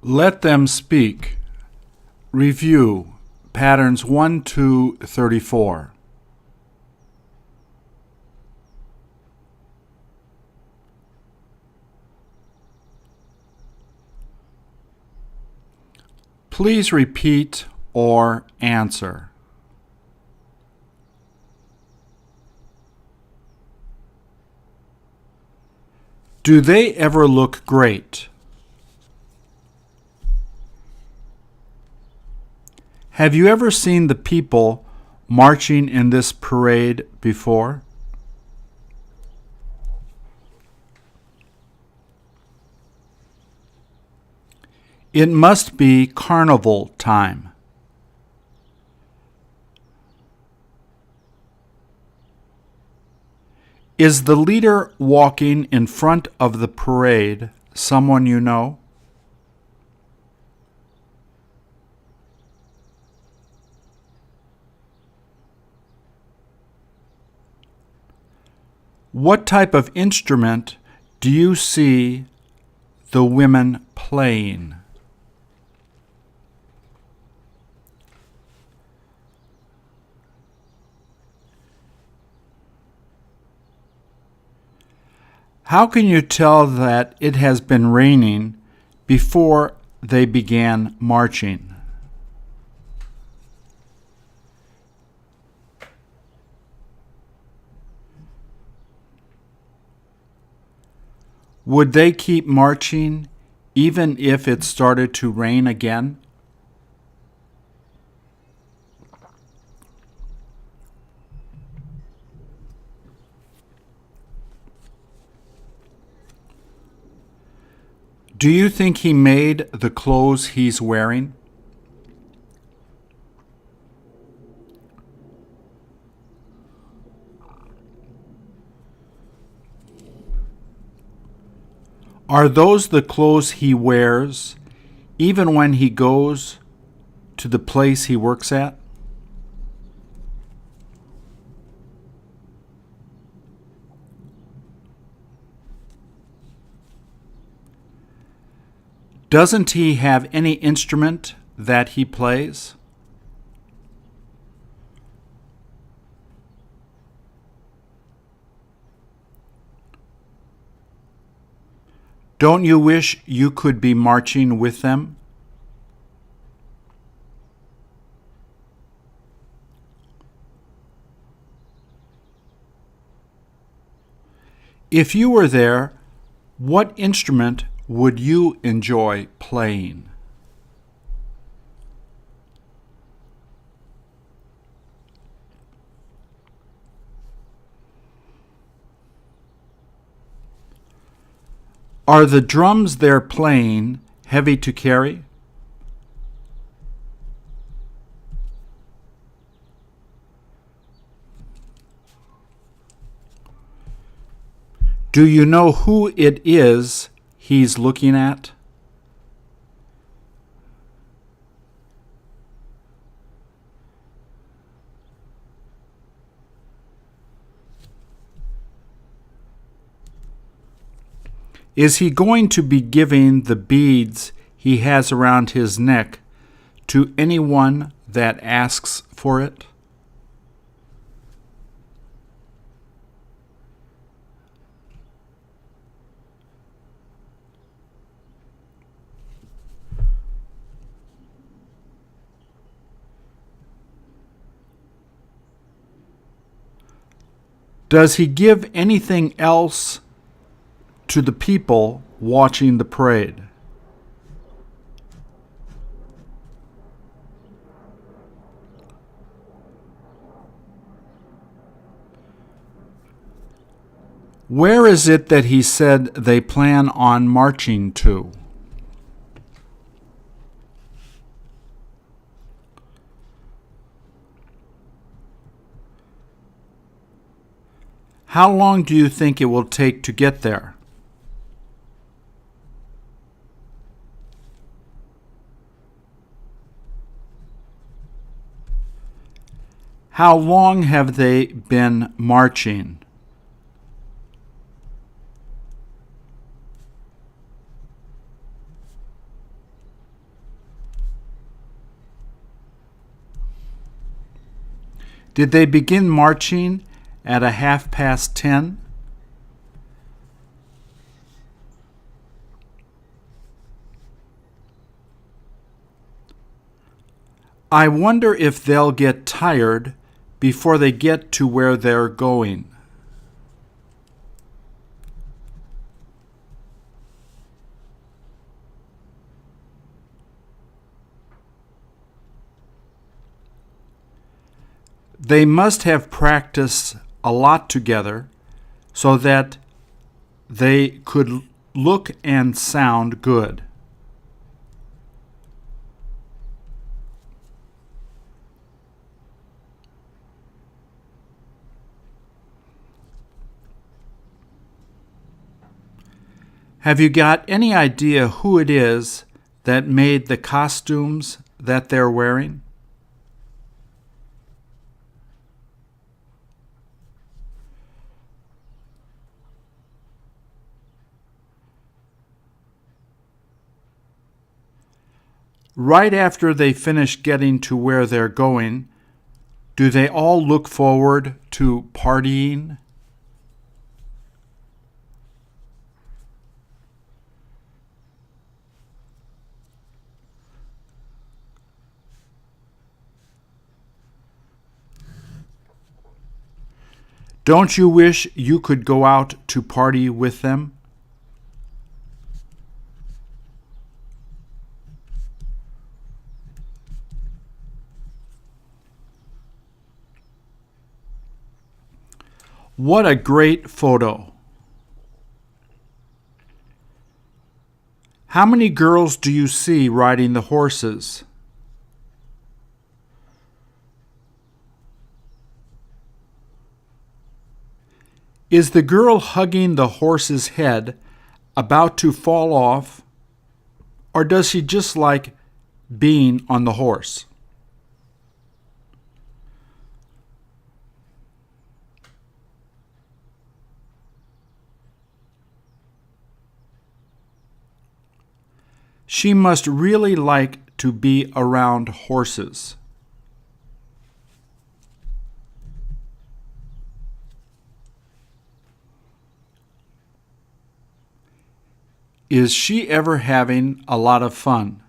Let them speak. Review patterns 1 to 34. Please repeat or answer. Do they ever look great? Have you ever seen the people marching in this parade before? It must be carnival time. Is the leader walking in front of the parade someone you know? What type of instrument do you see the women playing? How can you tell that it has been raining before they began marching? Would they keep marching even if it started to rain again? Do you think he made the clothes he's wearing? Are those the clothes he wears even when he goes to the place he works at? Doesn't he have any instrument that he plays? Don't you wish you could be marching with them? If you were there, what instrument would you enjoy playing? Are the drums they're playing heavy to carry? Do you know who it is he's looking at? Is he going to be giving the beads he has around his neck to anyone that asks for it? Does he give anything else to the people watching the parade? Where is it that he said they plan on marching to? How long do you think it will take to get there? How long have they been marching? Did they begin marching at 10:30? I wonder if they'll get tired before they get to where they're going. They must have practiced a lot together so that they could look and sound good. Have you got any idea who it is that made the costumes that they're wearing? Right after they finish getting to where they're going, do they all look forward to partying? Don't you wish you could go out to party with them? What a great photo! How many girls do you see riding the horses? Is the girl hugging the horse's head about to fall off, or does she just like being on the horse? She must really like to be around horses. Is she ever having a lot of fun?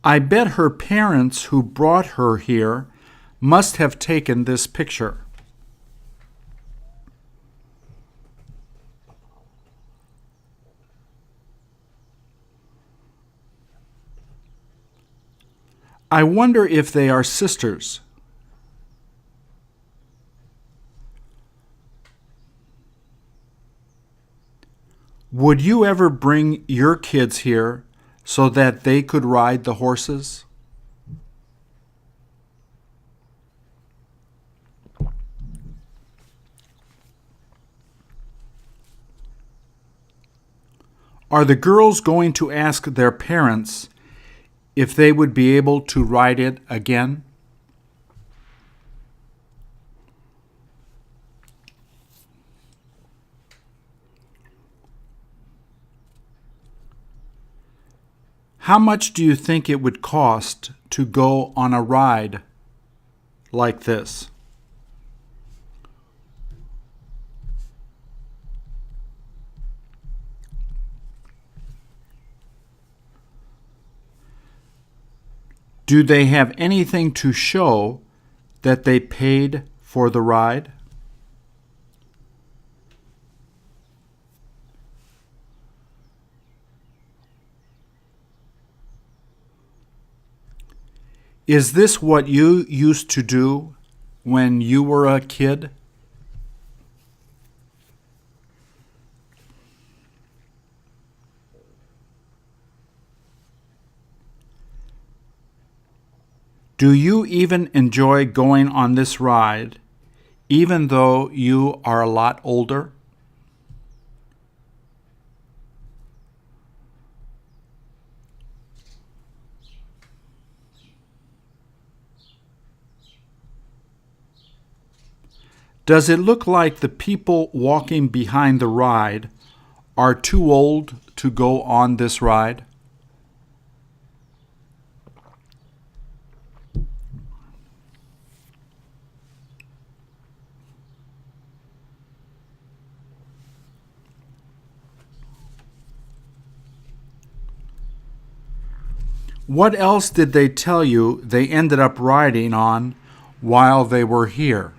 I bet her parents who brought her here must have taken this picture. I wonder if they are sisters. Would you ever bring your kids here so that they could ride the horses? Are the girls going to ask their parents if they would be able to ride it again? How much do you think it would cost to go on a ride like this? Do they have anything to show that they paid for the ride? Is this what you used to do when you were a kid? Do you even enjoy going on this ride, even though you are a lot older? Does it look like the people walking behind the ride are too old to go on this ride? What else did they tell you they ended up riding on while they were here?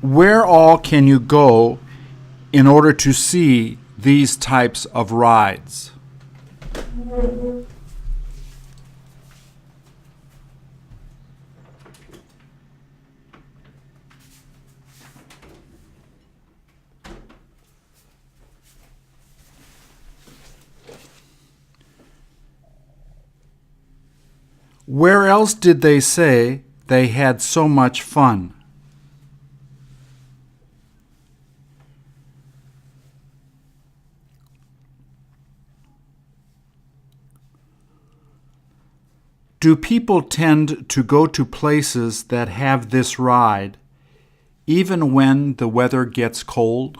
Where all can you go in order to see these types of rides? Where else did they say they had so much fun? Do people tend to go to places that have this ride even when the weather gets cold?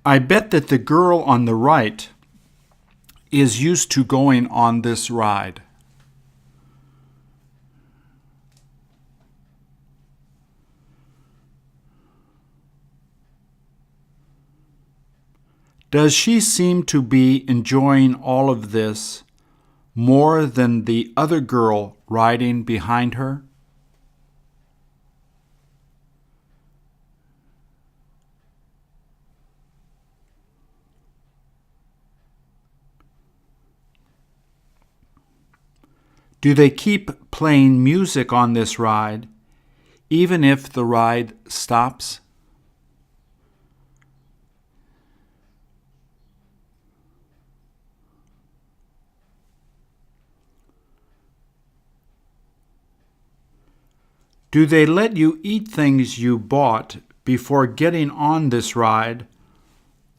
I bet that the girl on the right is used to going on this ride. Does she seem to be enjoying all of this more than the other girl riding behind her? Do they keep playing music on this ride, even if the ride stops? Do they let you eat things you bought before getting on this ride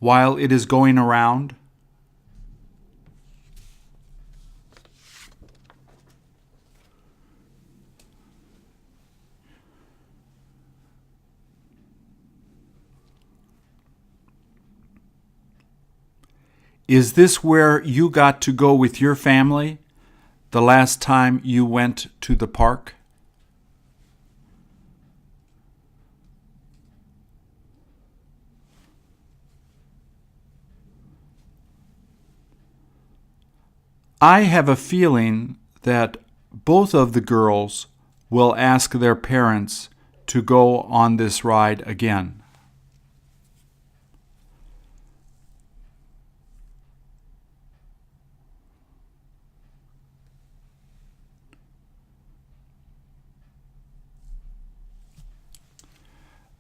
while it is going around? Is this where you got to go with your family the last time you went to the park? I have a feeling that both of the girls will ask their parents to go on this ride again.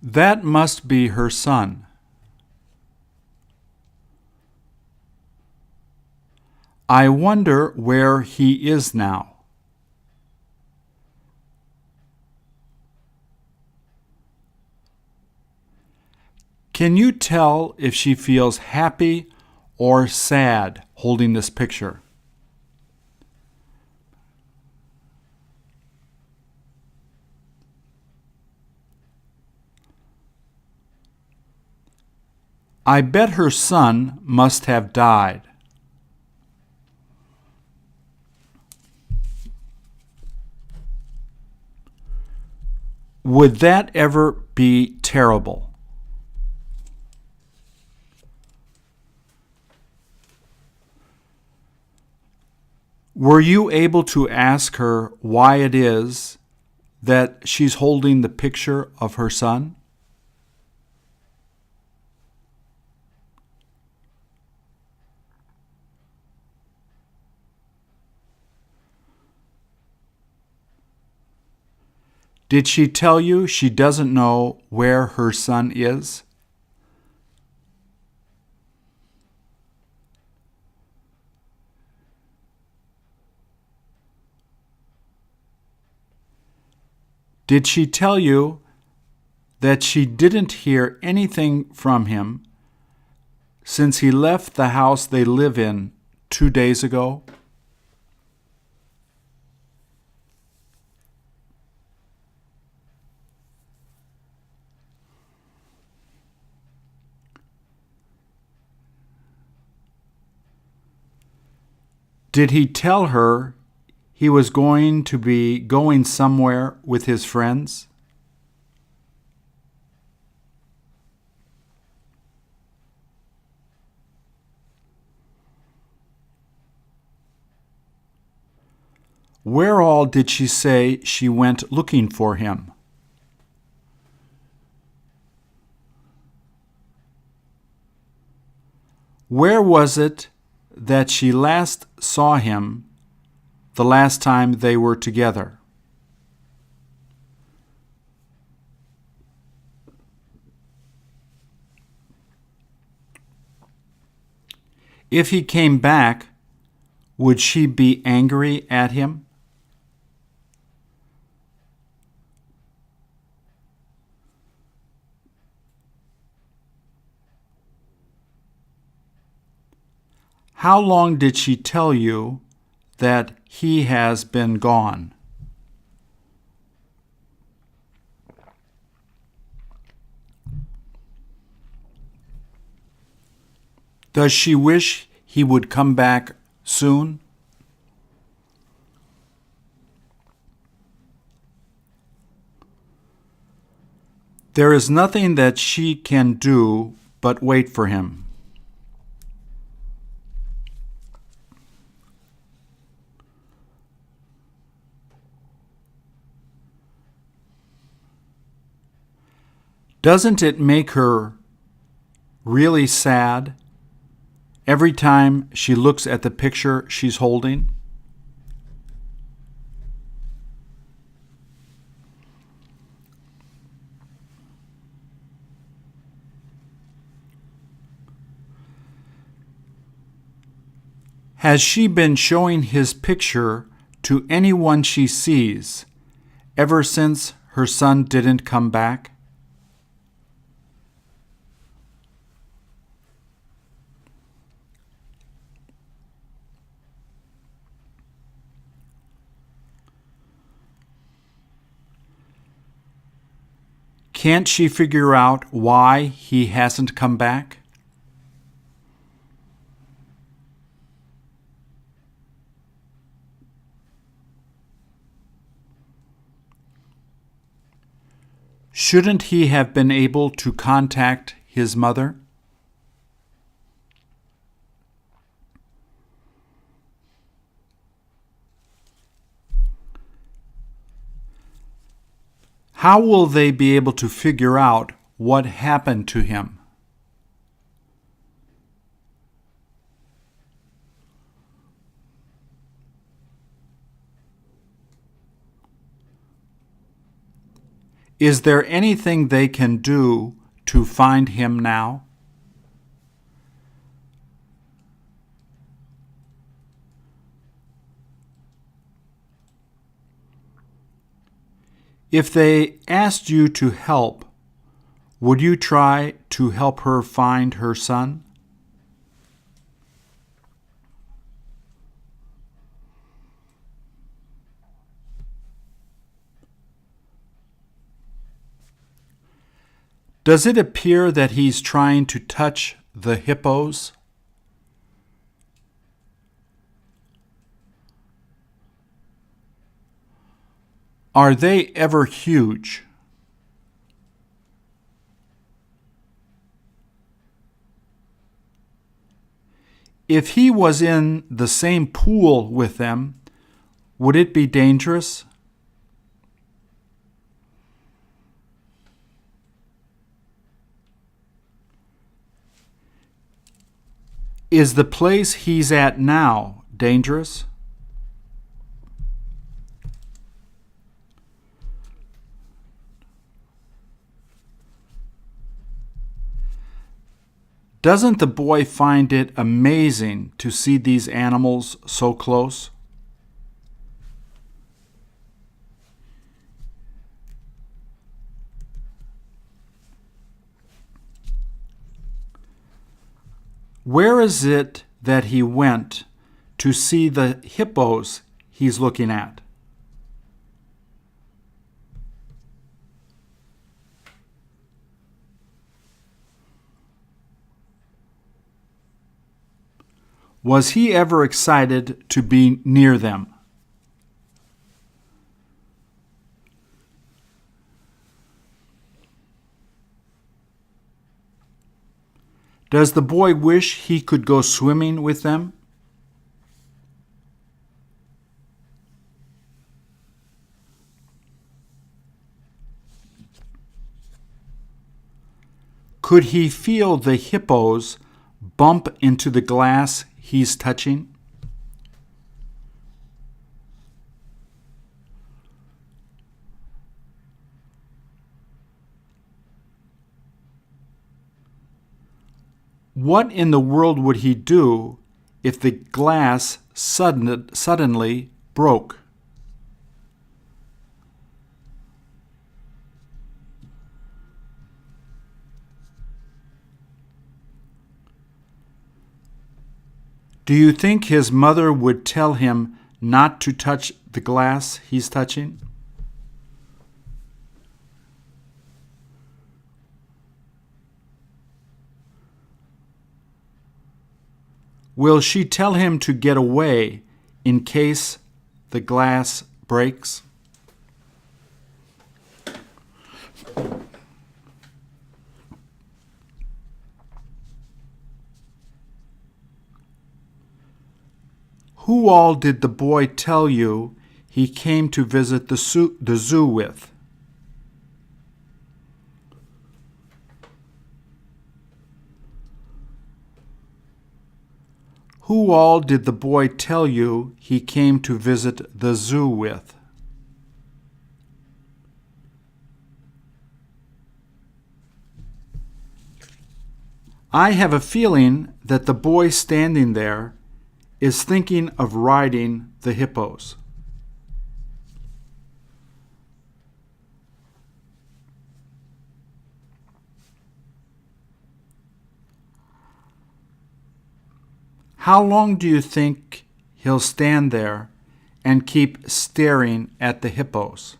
That must be her son. I wonder where he is now. Can you tell if she feels happy or sad holding this picture? I bet her son must have died. Would that ever be terrible? Were you able to ask her why it is that she's holding the picture of her son? Did she tell you she doesn't know where her son is? Did she tell you that she didn't hear anything from him since he left the house they live in 2 days ago? Did he tell her he was going to be going somewhere with his friends? Where all did she say she went looking for him? Where was it that she last saw him the last time they were together? If he came back, would she be angry at him? How long did she tell you that he has been gone? Does she wish he would come back soon? There is nothing that she can do but wait for him. Doesn't it make her really sad every time she looks at the picture she's holding? Has she been showing his picture to anyone she sees ever since her son didn't come back? Can't she figure out why he hasn't come back? Shouldn't he have been able to contact his mother? How will they be able to figure out what happened to him? Is there anything they can do to find him now? If they asked you to help, would you try to help her find her son? Does it appear that he's trying to touch the hippos? Are they ever huge? If he was in the same pool with them, would it be dangerous? Is the place he's at now dangerous? Doesn't the boy find it amazing to see these animals so close? Where is it that he went to see the hippos he's looking at? Was he ever excited to be near them? Does the boy wish he could go swimming with them? Could he feel the hippos bump into the glass he's touching? What in the world would he do if the glass suddenly broke? Do you think his mother would tell him not to touch the glass he's touching? Will she tell him to get away in case the glass breaks? Who all did the boy tell you he came to visit the zoo with? Who all did the boy tell you he came to visit the zoo with? I have a feeling that the boy standing there is thinking of riding the hippos. How long do you think he'll stand there and keep staring at the hippos?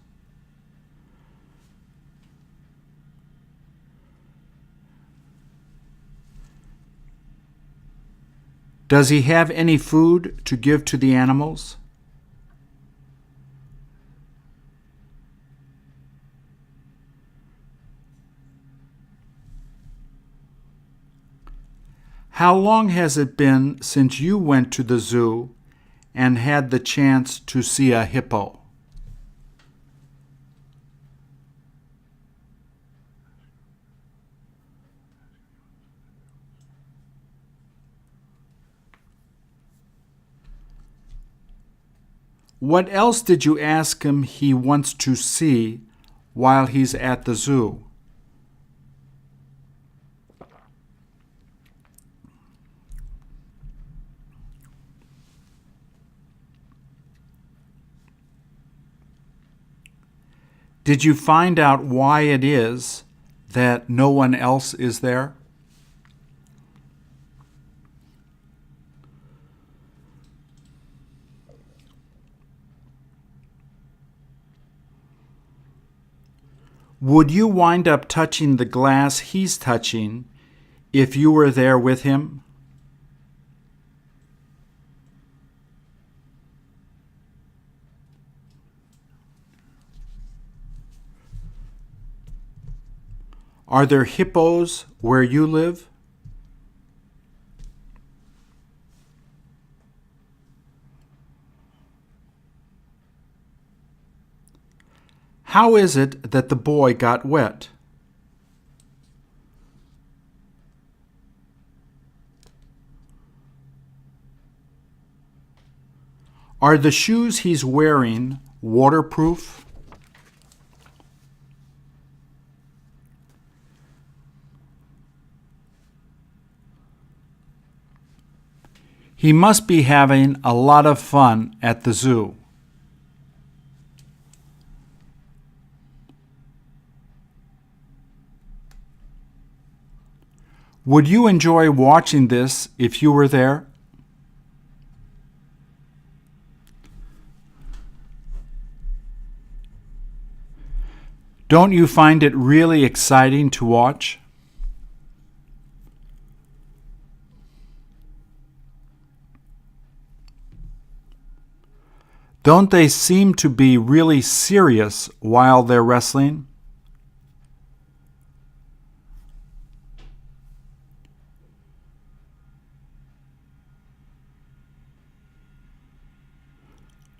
Does he have any food to give to the animals? How long has it been since you went to the zoo and had the chance to see a hippo? What else did you ask him he wants to see while he's at the zoo? Did you find out why it is that no one else is there? Would you wind up touching the glass he's touching if you were there with him? Are there hippos where you live? How is it that the boy got wet? Are the shoes he's wearing waterproof? He must be having a lot of fun at the zoo. Would you enjoy watching this if you were there? Don't you find it really exciting to watch? Don't they seem to be really serious while they're wrestling?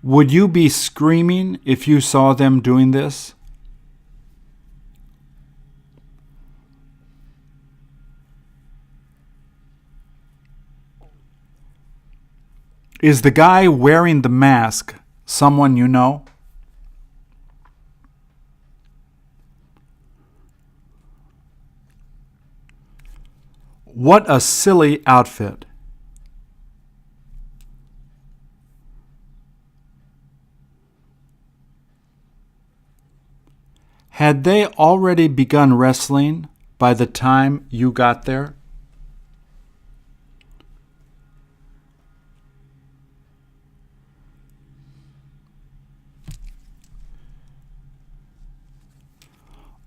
Would you be screaming if you saw them doing this? Is the guy wearing the mask someone you know? What a silly outfit. Had they already begun wrestling by the time you got there?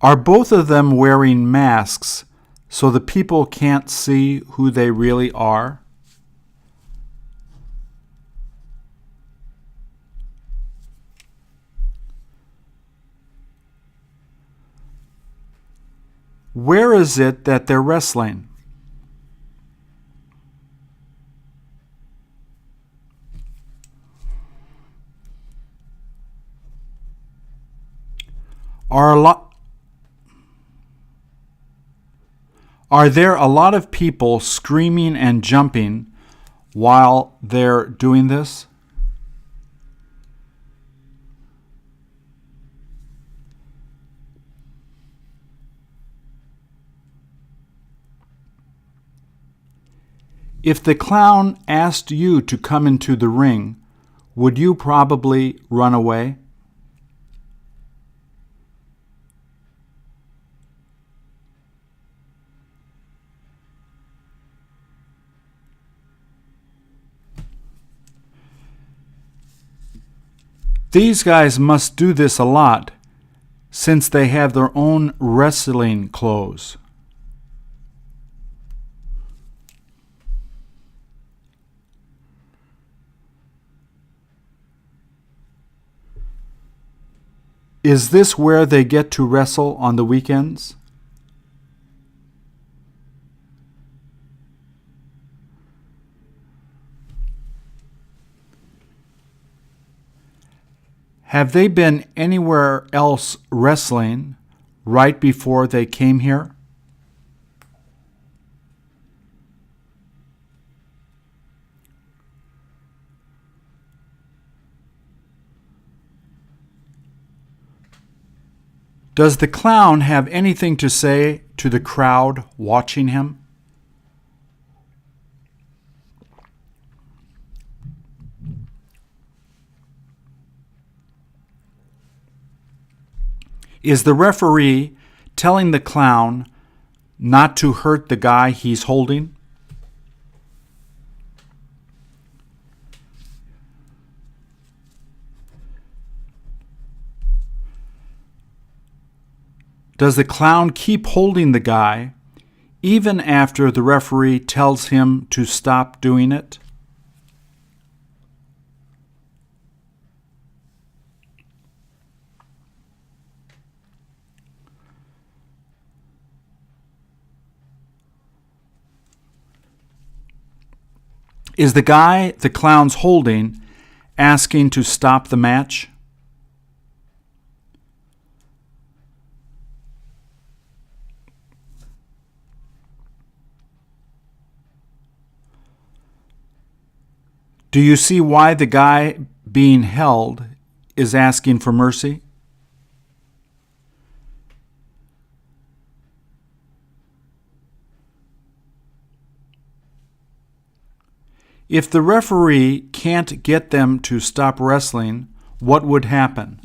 Are both of them wearing masks so the people can't see who they really are? Where is it that they're wrestling? Are there a lot of people screaming and jumping while they're doing this? If the clown asked you to come into the ring, would you probably run away? These guys must do this a lot, since they have their own wrestling clothes. Is this where they get to wrestle on the weekends? Have they been anywhere else wrestling right before they came here? Does the clown have anything to say to the crowd watching him? Is the referee telling the clown not to hurt the guy he's holding? Does the clown keep holding the guy even after the referee tells him to stop doing it? Is the guy the clown's holding asking to stop the match? Do you see why the guy being held is asking for mercy? If the referee can't get them to stop wrestling, what would happen?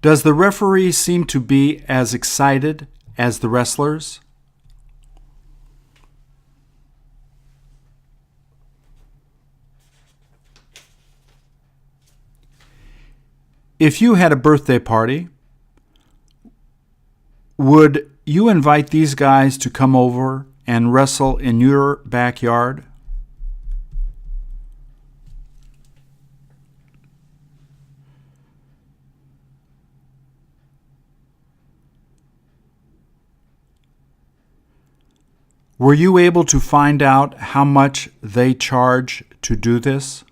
Does the referee seem to be as excited as the wrestlers? If you had a birthday party, Would you invite these guys to come over and wrestle in your backyard? Were you able to find out how much they charge to do this?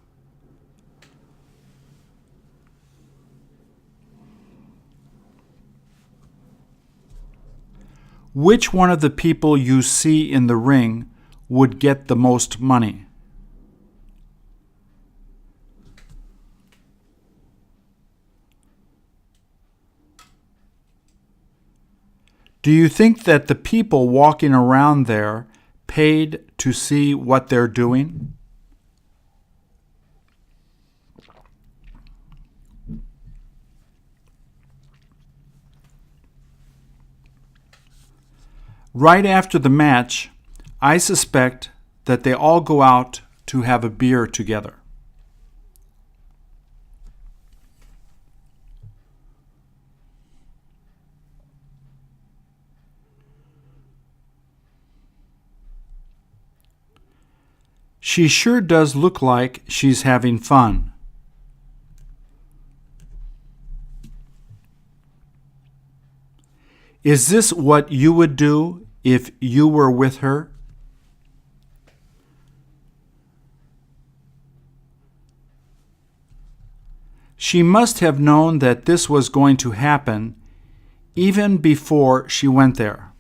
Which one of the people you see in the ring would get the most money? Do you think that the people walking around there paid to see what they're doing? Right after the match, I suspect that they all go out to have a beer together. She sure does look like she's having fun. Is this what you would do if you were with her? She must have known that this was going to happen even before she went there.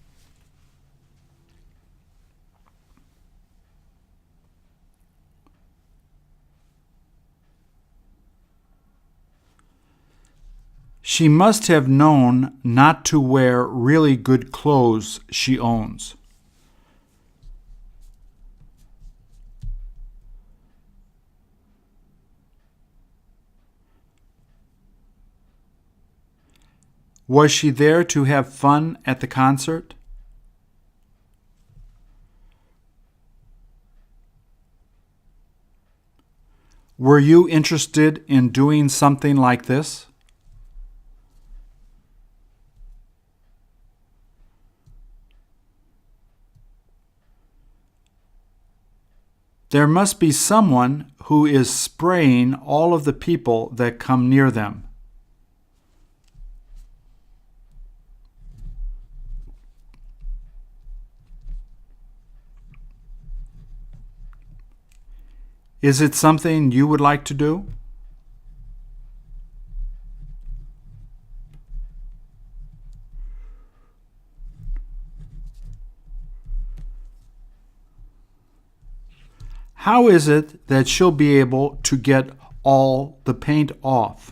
She must have known not to wear really good clothes she owns. Was she there to have fun at the concert? Were you interested in doing something like this? There must be someone who is spraying all of the people that come near them. Is it something you would like to do? How is it that she'll be able to get all the paint off?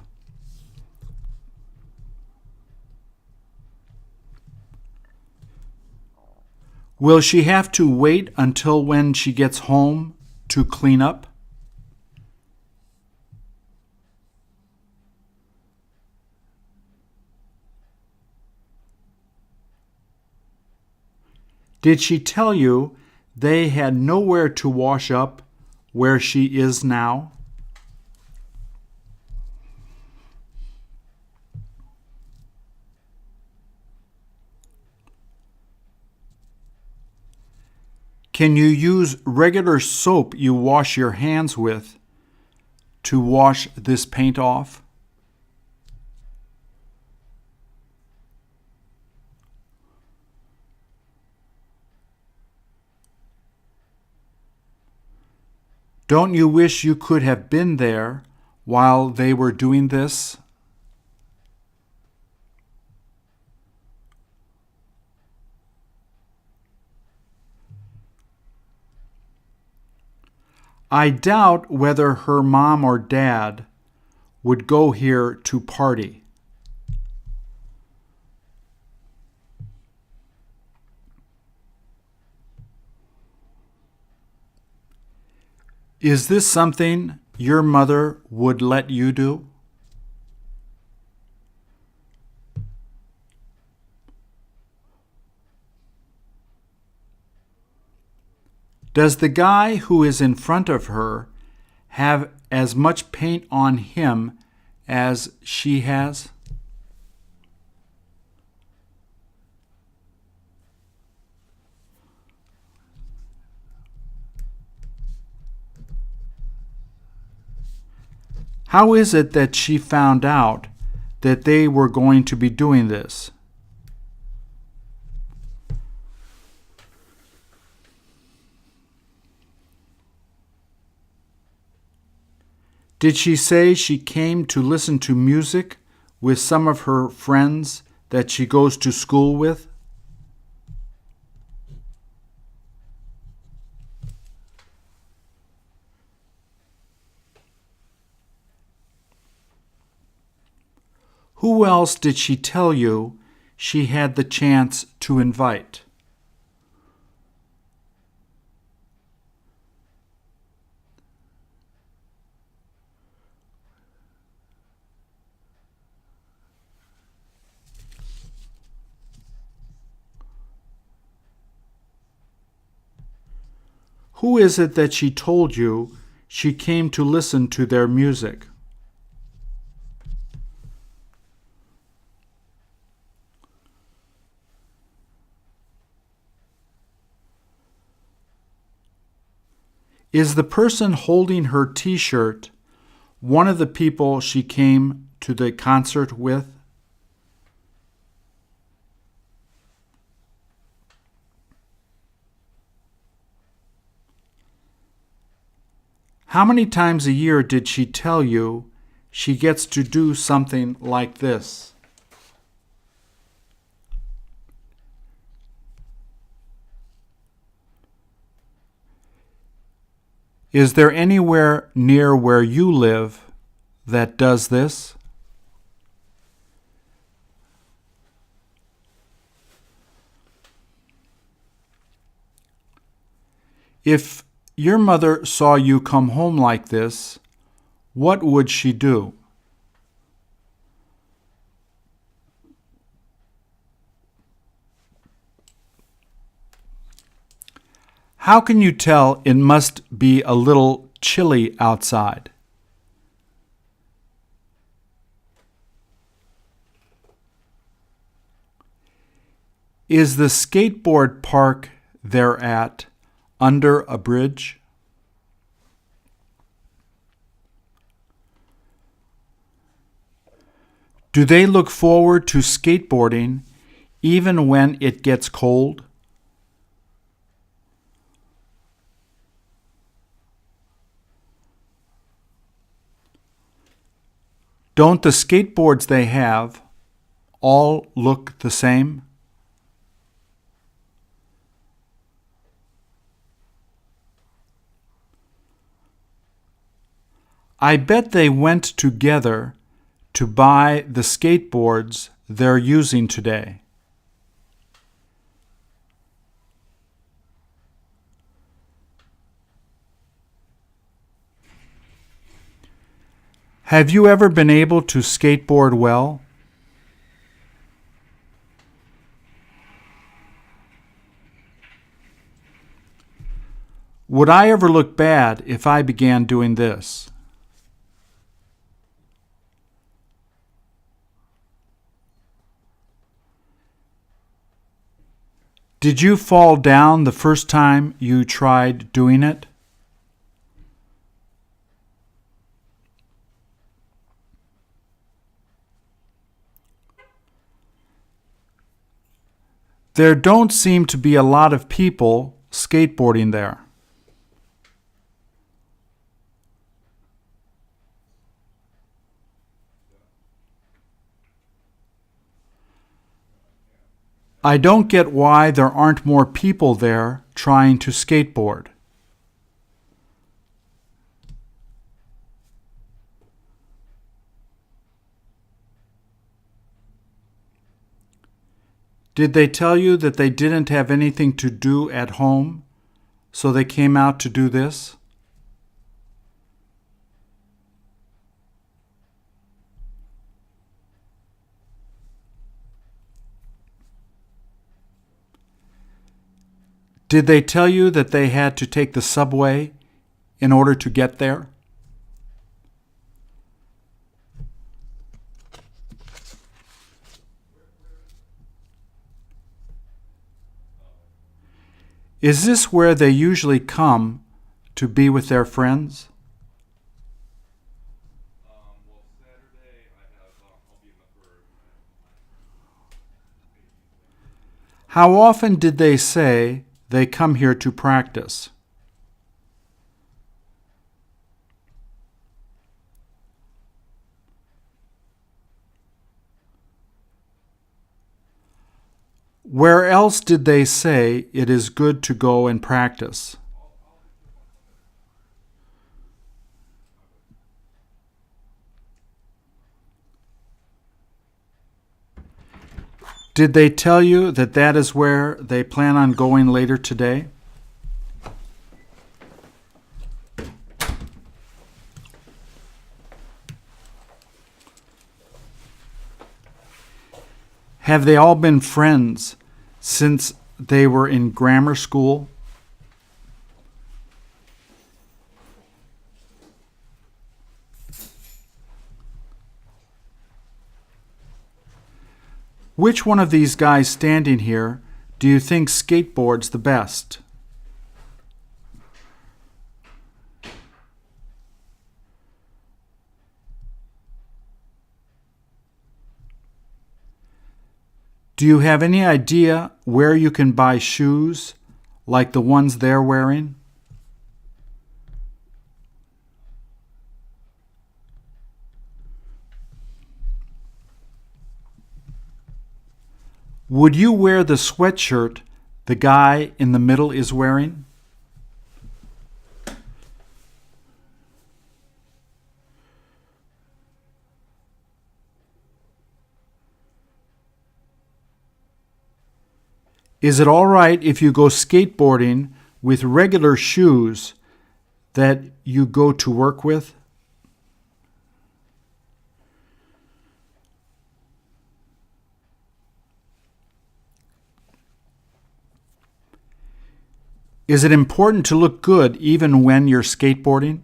Will she have to wait until when she gets home to clean up? Did she tell you they had nowhere to wash up where she is now? Can you use regular soap you wash your hands with to wash this paint off? Don't you wish you could have been there while they were doing this? I doubt whether her mom or dad would go here to party. Is this something your mother would let you do? Does the guy who is in front of her have as much paint on him as she has? How is it that she found out that they were going to be doing this? Did she say she came to listen to music with some of her friends that she goes to school with? Who else did she tell you she had the chance to invite? Who is it that she told you she came to listen to their music? Is the person holding her T-shirt one of the people she came to the concert with? How many times a year did she tell you she gets to do something like this? Is there anywhere near where you live that does this? If your mother saw you come home like this, what would she do? How can you tell it must be a little chilly outside? Is the skateboard park they're at under a bridge? Do they look forward to skateboarding even when it gets cold? Don't the skateboards they have all look the same? I bet they went together to buy the skateboards they're using today. Have you ever been able to skateboard well? Would I ever look bad if I began doing this? Did you fall down the first time you tried doing it? There don't seem to be a lot of people skateboarding there. I don't get why there aren't more people there trying to skateboard. Did they tell you that they didn't have anything to do at home, so they came out to do this? Did they tell you that they had to take the subway in order to get there? Is this where they usually come to be with their friends? How often did they say they come here to practice? Where else did they say it is good to go and practice? Did they tell you that that is where they plan on going later today? Have they all been friends since they were in grammar school? Which one of these guys standing here do you think skateboards the best? Do you have any idea where you can buy shoes like the ones they're wearing? Would you wear the sweatshirt the guy in the middle is wearing? Is it all right if you go skateboarding with regular shoes that you go to work with? Is it important to look good even when you're skateboarding?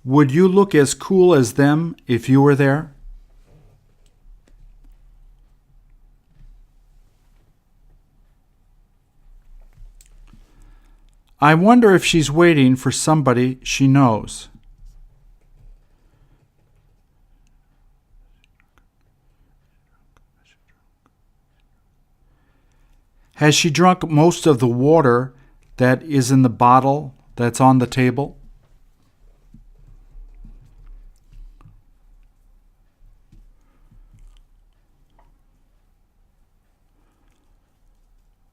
Would you look as cool as them if you were there? I wonder if she's waiting for somebody she knows. Has she drunk most of the water that is in the bottle that's on the table?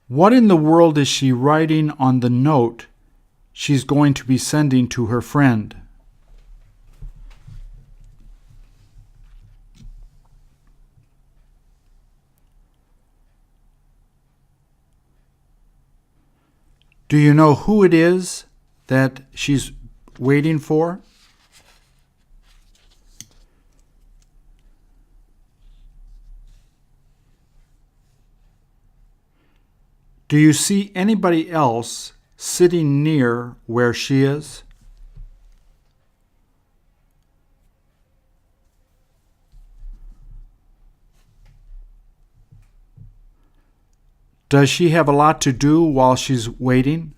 What in the world is she writing on the note she's going to be sending to her friend? Do you know who it is that she's waiting for? Do you see anybody else sitting near where she is? Does she have a lot to do while she's waiting?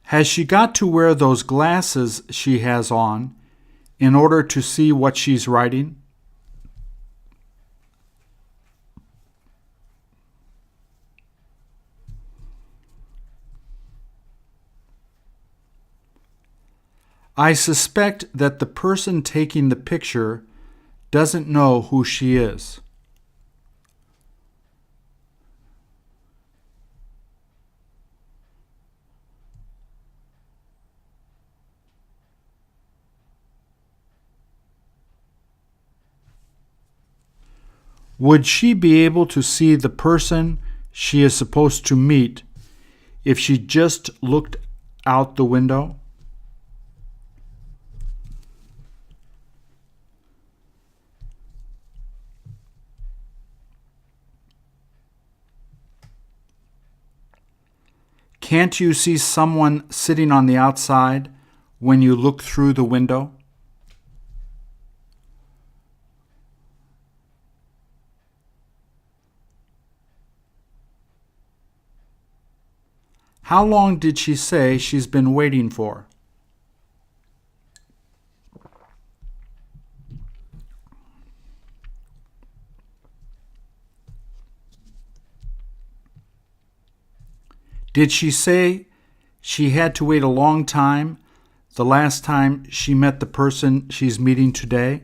Has she got to wear those glasses she has on in order to see what she's writing? I suspect that the person taking the picture doesn't know who she is. Would she be able to see the person she is supposed to meet if she just looked out the window? Can't you see someone sitting on the outside when you look through the window? How long did she say she's been waiting for? Did she say she had to wait a long time the last time she met the person she's meeting today?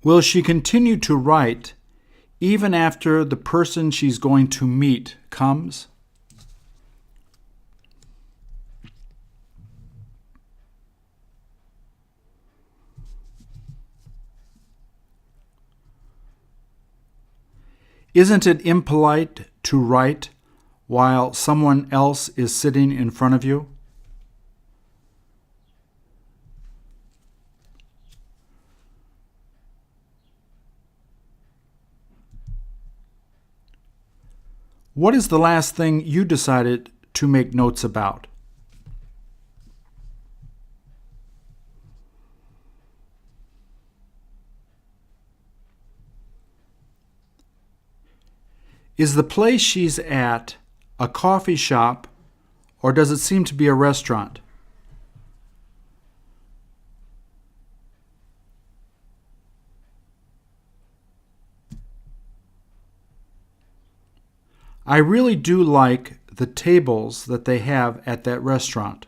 Will she continue to write even after the person she's going to meet comes? Isn't it impolite to write while someone else is sitting in front of you? What is the last thing you decided to make notes about? Is the place she's at a coffee shop, or does it seem to be a restaurant? I really do like the tables that they have at that restaurant.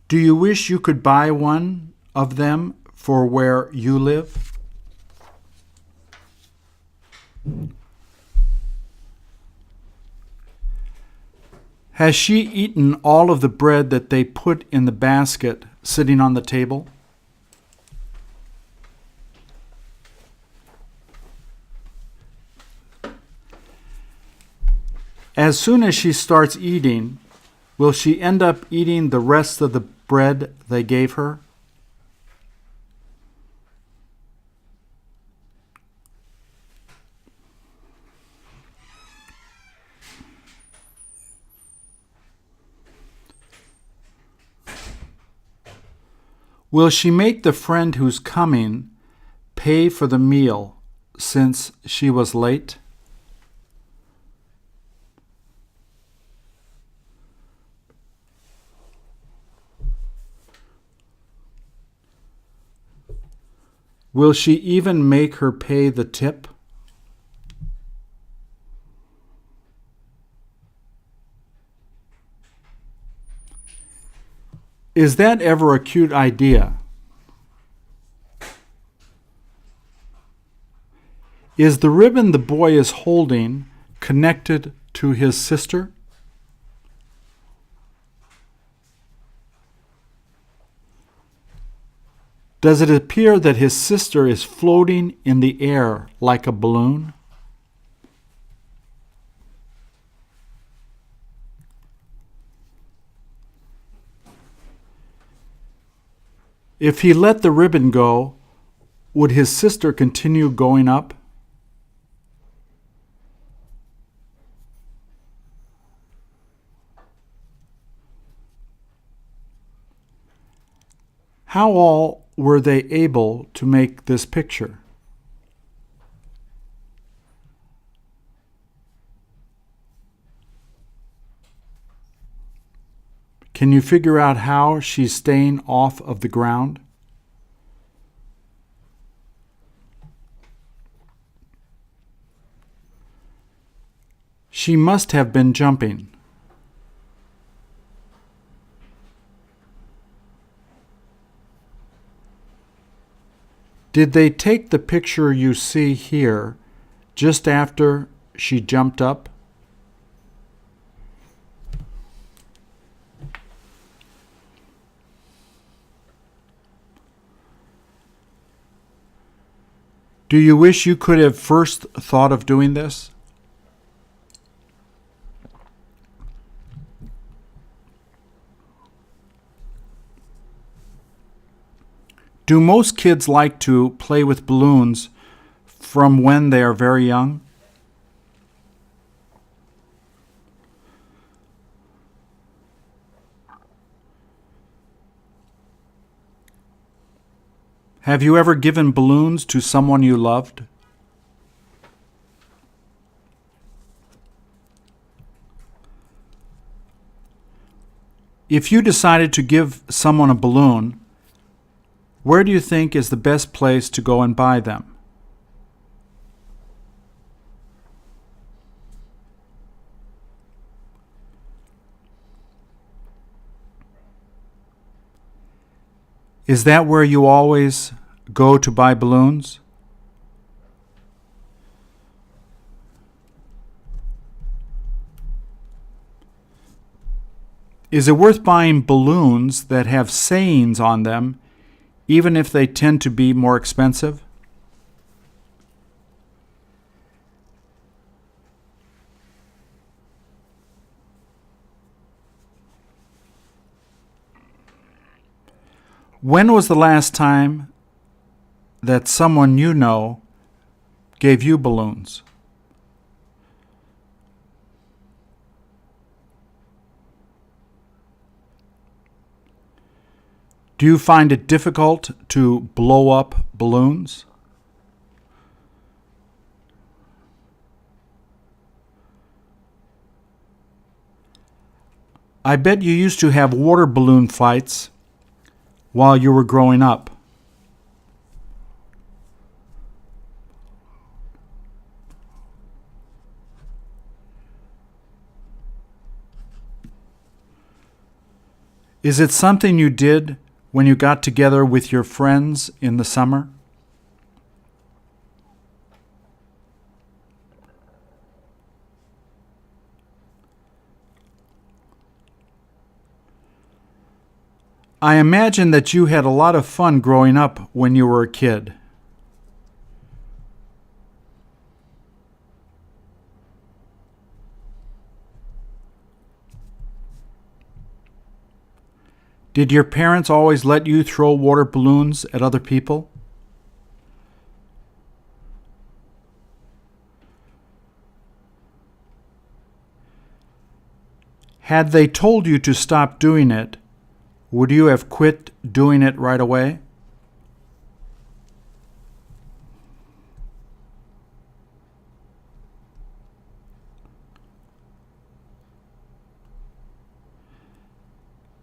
Do you wish you could buy one of them for where you live? Has she eaten all of the bread that they put in the basket sitting on the table? As soon as she starts eating, will she end up eating the rest of the bread they gave her? Will she make the friend who's coming pay for the meal since she was late? Will she even make her pay the tip? Is that ever a cute idea? Is the ribbon the boy is holding connected to his sister? Does it appear that his sister is floating in the air like a balloon? If he let the ribbon go, would his sister continue going up? How all were they able to make this picture? Can you figure out how she's staying off of the ground? She must have been jumping. Did they take the picture you see here just after she jumped up? Do you wish you could have first thought of doing this? Do most kids like to play with balloons from when they are very young? Have you ever given balloons to someone you loved? If you decided to give someone a balloon, where do you think is the best place to go and buy them? Is that where you always go to buy balloons? Is it worth buying balloons that have sayings on them, even if they tend to be more expensive? When was the last time that someone you know gave you balloons? Do you find it difficult to blow up balloons? I bet you used to have water balloon fights while you were growing up. Is it something you did when you got together with your friends in the summer? I imagine that you had a lot of fun growing up when you were a kid. Did your parents always let you throw water balloons at other people? Had they told you to stop doing it, would you have quit doing it right away?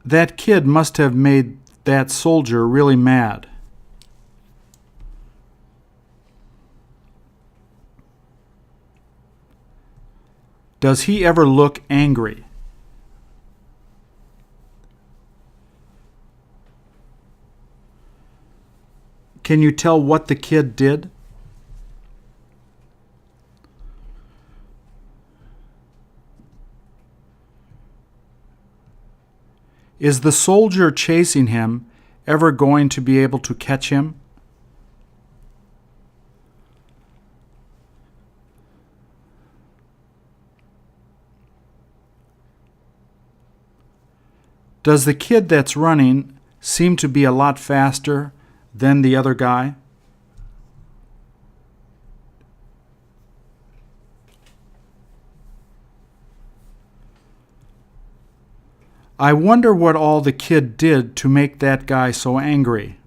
That kid must have made that soldier really mad. Does he ever look angry? Can you tell what the kid did? Is the soldier chasing him ever going to be able to catch him? Does the kid that's running seem to be a lot faster than the other guy? I wonder what all the kid did to make that guy so angry.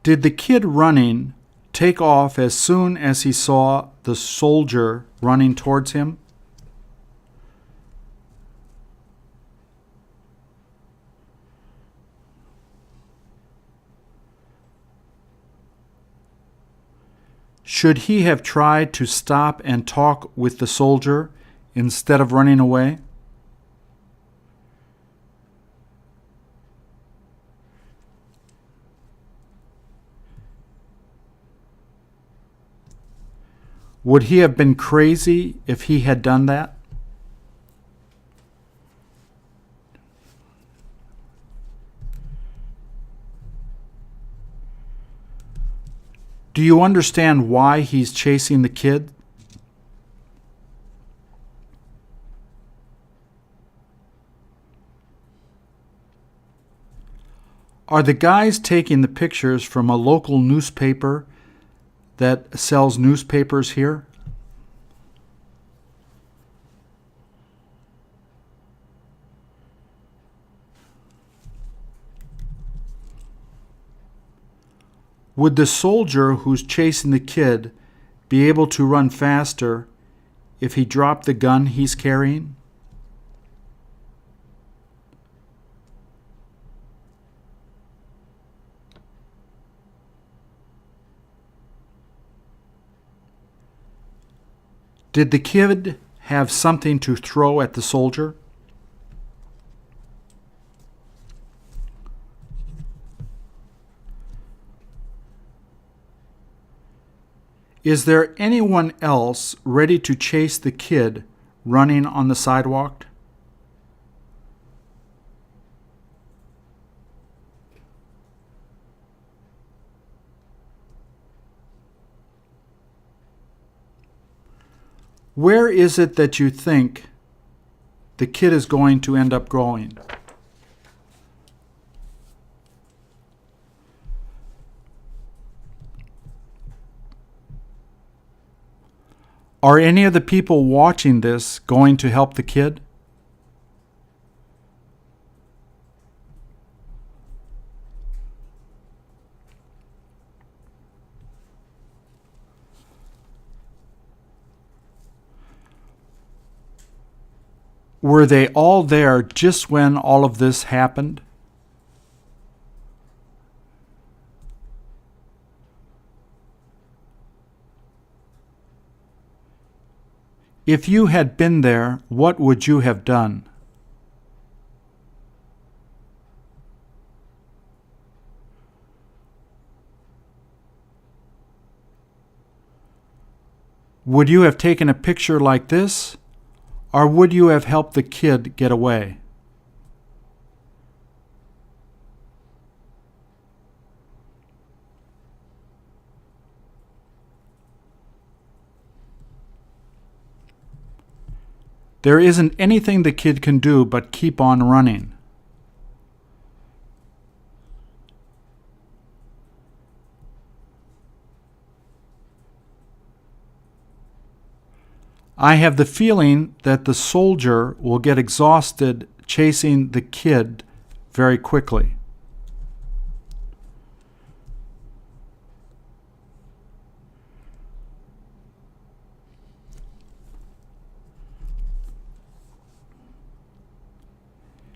Did the kid running take off as soon as he saw the soldier running towards him? Should he have tried to stop and talk with the soldier instead of running away? Would he have been crazy if he had done that? Do you understand why he's chasing the kid? Are the guys taking the pictures from a local newspaper that sells newspapers here? Would the soldier who's chasing the kid be able to run faster if he dropped the gun he's carrying? Did the kid have something to throw at the soldier? Is there anyone else ready to chase the kid running on the sidewalk? Where is it that you think the kid is going to end up going? Are any of the people watching this going to help the kid? Were they all there just when all of this happened? If you had been there, what would you have done? Would you have taken a picture like this, or would you have helped the kid get away? There isn't anything the kid can do but keep on running. I have the feeling that the soldier will get exhausted chasing the kid very quickly.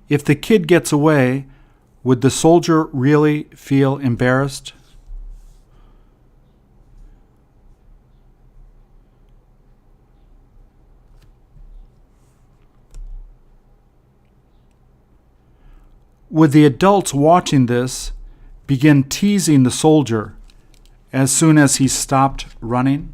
If the kid gets away, would the soldier really feel embarrassed? Would the adults watching this begin teasing the soldier as soon as he stopped running?